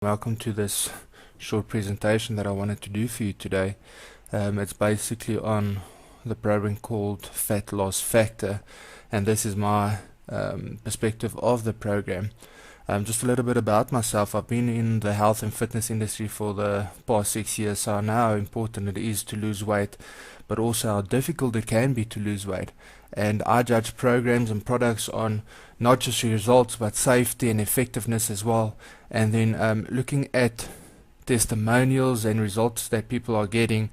Welcome to this short presentation that I wanted to do for you today. It's basically on the program called Fat Loss Factor, and this is my perspective of the program. Just a little bit about myself. I've been in the health and fitness industry for the past 6 years, so I know how important it is to lose weight, but also how difficult it can be to lose weight. And I judge programs and products on not just results, but safety and effectiveness as well. And then looking at testimonials and results that people are getting,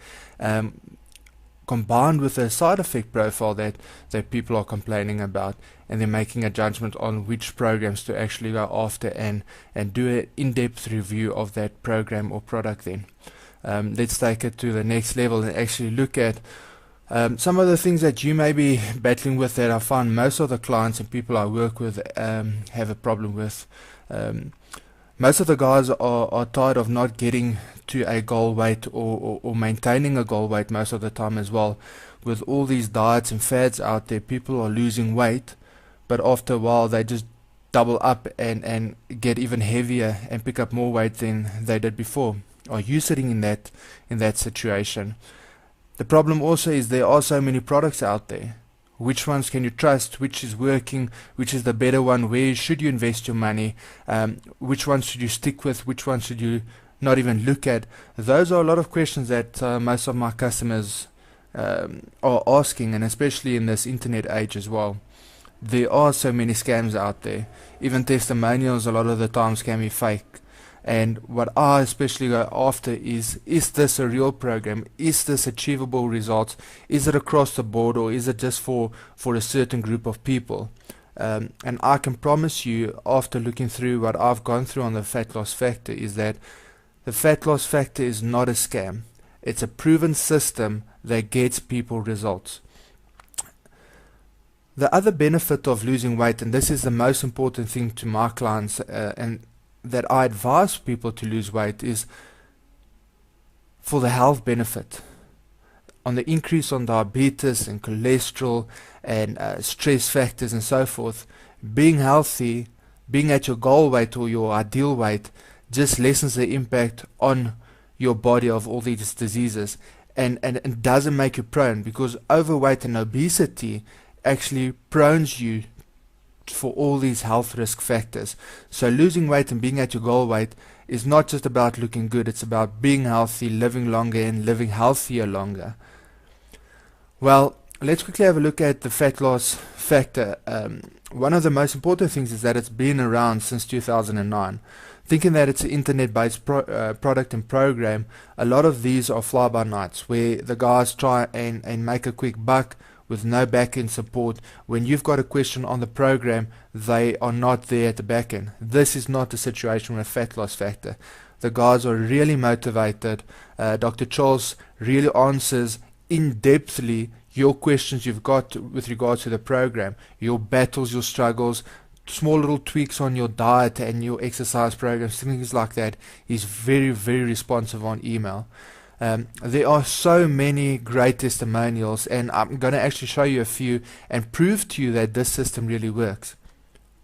combined with a side effect profile that people are complaining about, and then making a judgment on which programs to actually go after and do an in-depth review of that program or product then. Let's take it to the next level and actually look at some of the things that you may be battling with that I find most of the clients and people I work with have a problem with. Most of the guys are tired of not getting to a goal weight or maintaining a goal weight most of the time as well. With all these diets and fads out there, people are losing weight, but after a while they just double up and get even heavier and pick up more weight than they did before. Are you sitting in that situation? The problem also is there are so many products out there. Which ones can you trust? Which is working? Which is the better one? Where should you invest your money? Which ones should you stick with? Which ones should you not even look at? Those are a lot of questions that most of my customers are asking, and especially in this internet age as well. There are so many scams out there. Even testimonials a lot of the times can be fake. And what I especially go after is this a real program? Is this achievable results? Is it across the board, or is it just for a certain group of people? And I can promise you, after looking through what I've gone through on the Fat Loss Factor, is that the Fat Loss Factor is not a scam. It's a proven system that gets people results. The other benefit of losing weight, and this is the most important thing to my clients, and that I advise people to lose weight, is for the health benefit. On the increase on diabetes and cholesterol and stress factors and so forth, being healthy, being at your goal weight or your ideal weight, just lessens the impact on your body of all these diseases, and doesn't make you prone, because overweight and obesity actually prones you for all these health risk factors. So losing weight and being at your goal weight is not just about looking good, it's about being healthy, living longer, and living healthier longer. Well, let's quickly have a look at the Fat Loss Factor. One of the most important things is that it's been around since 2009. Thinking that it's an internet-based product and program, a lot of these are fly-by-nights, where the guys try and make a quick buck with no back-end support. When you've got a question on the program, they are not there at the back end. This is not the situation with Fat Loss Factor. The guys are really motivated. Dr. Charles really answers in-depthly your questions you've got with regards to the program, your battles, your struggles, small little tweaks on your diet and your exercise programs, things like that. He's very, very responsive on email. There are so many great testimonials, and I'm going to actually show you a few and prove to you that this system really works.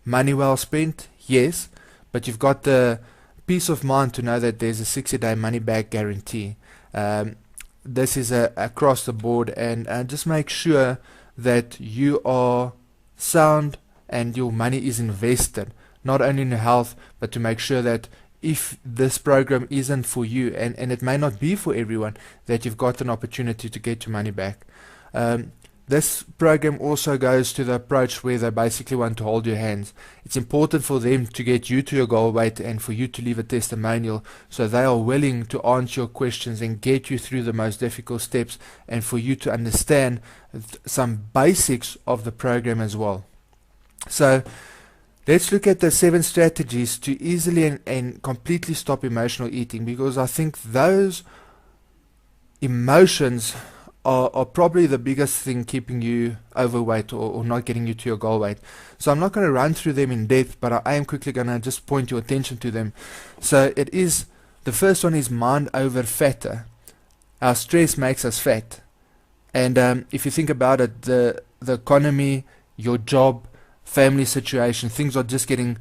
Money well spent, yes, but you've got the peace of mind to know that there's a 60-day money-back guarantee. This is across the board, and just make sure that you are sound and your money is invested, not only in your health, but to make sure that if this program isn't for you, and it may not be for everyone, that you've got an opportunity to get your money back. This program also goes to the approach where they basically want to hold your hands. It's important for them to get you to your goal weight and for you to leave a testimonial, so they are willing to answer your questions and get you through the most difficult steps, and for you to understand some basics of the program as well. So let's look at the 7 strategies to easily and completely stop emotional eating, because I think those emotions are probably the biggest thing keeping you overweight or not getting you to your goal weight. So I'm not going to run through them in depth, but I am quickly going to just point your attention to them. So the first one is mind over fatter. Our stress makes us fat. And if you think about it, the economy, your job, family situation, things are just getting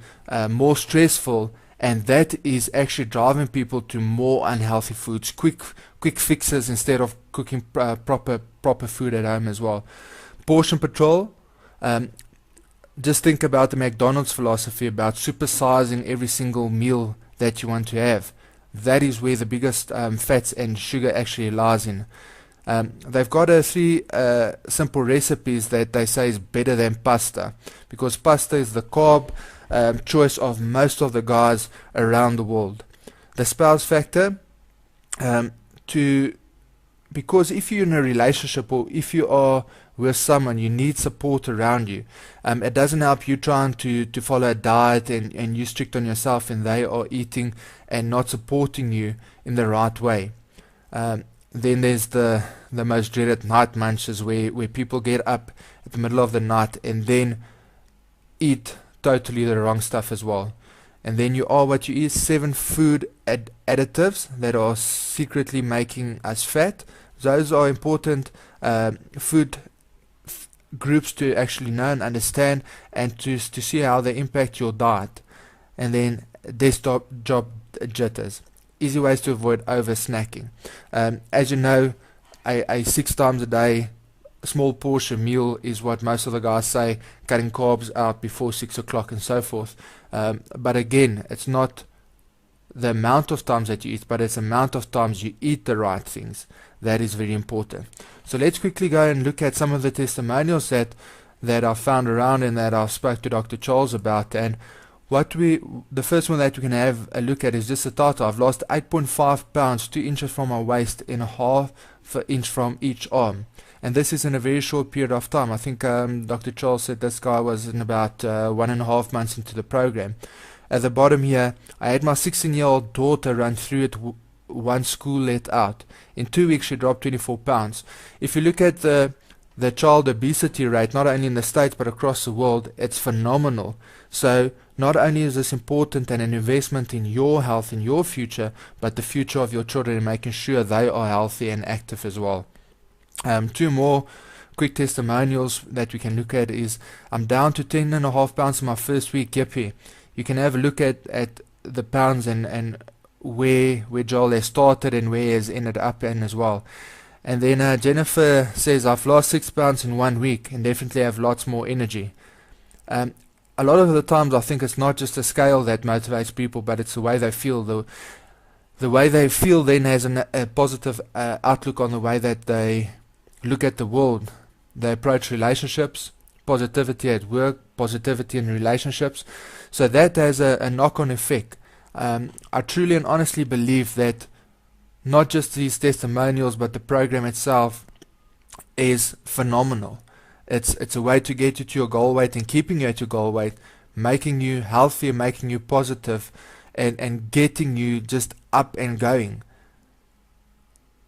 more stressful, and that is actually driving people to more unhealthy foods, quick fixes instead of cooking proper food at home as well. Portion control. Just think about the McDonald's philosophy about supersizing every single meal that you want to have. That is where the biggest fats and sugar actually lies in. They've got 3 simple recipes that they say is better than pasta, because pasta is the carb choice of most of the guys around the world. The spouse factor, because if you're in a relationship or if you are with someone, you need support around you. It doesn't help you trying to follow a diet and you strict on yourself and they are eating and not supporting you in the right way. Then there's the most dreaded night munches where people get up at the middle of the night and then eat totally the wrong stuff as well. And then you are what you eat. 7 food additives that are secretly making us fat. Those are important food groups to actually know and understand, and to see how they impact your diet. And then desktop job jitters. Easy ways to avoid over snacking. As you know, a 6 times a day small portion meal is what most of the guys say, cutting carbs out before 6 o'clock and so forth. But again, it's not the amount of times that you eat, but it's the amount of times you eat the right things. That is very important. So let's quickly go and look at some of the testimonials that I found around and that I spoke to Dr. Charles about. And the first one that we can have a look at is just the title. I've lost 8.5 pounds, 2 inches from my waist and a half an inch from each arm. And this is in a very short period of time. I think Dr. Charles said this guy was in about 1.5 months into the program. At the bottom here, I had my 16-year-old daughter run through it once school let out. In 2 weeks, she dropped 24 pounds. If you look at the child obesity rate, not only in the States but across the world, it's phenomenal. So not only is this important and an investment in your health, in your future, but the future of your children and making sure they are healthy and active as well. 2 more quick testimonials that we can look at is, I'm down to 10.5 pounds in my first week. Yippee. You can have a look at the pounds and where Joel has started and where he has ended up in as well. And then Jennifer says, I've lost 6 pounds in 1 week and definitely have lots more energy. A lot of the times I think it's not just a scale that motivates people, but it's the way they feel. The way they feel then has a positive outlook on the way that they look at the world. They approach relationships, positivity at work, positivity in relationships. So that has a knock-on effect. I truly and honestly believe that not just these testimonials, but the program itself is phenomenal. It's a way to get you to your goal weight and keeping you at your goal weight, making you healthier, making you positive, and getting you just up and going.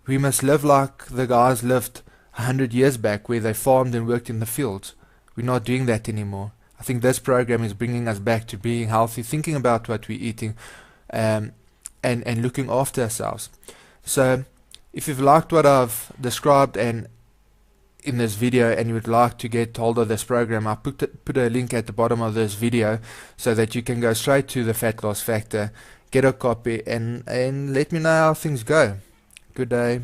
We must live like the guys lived 100 years back, where they farmed and worked in the fields. We're not doing that anymore. I think this program is bringing us back to being healthy, thinking about what we're eating, and looking after ourselves. So if you've liked what I've described and in this video and you would like to get hold of this program, I'll put a link at the bottom of this video so that you can go straight to the Fat Loss Factor, get a copy, and let me know how things go. Good day.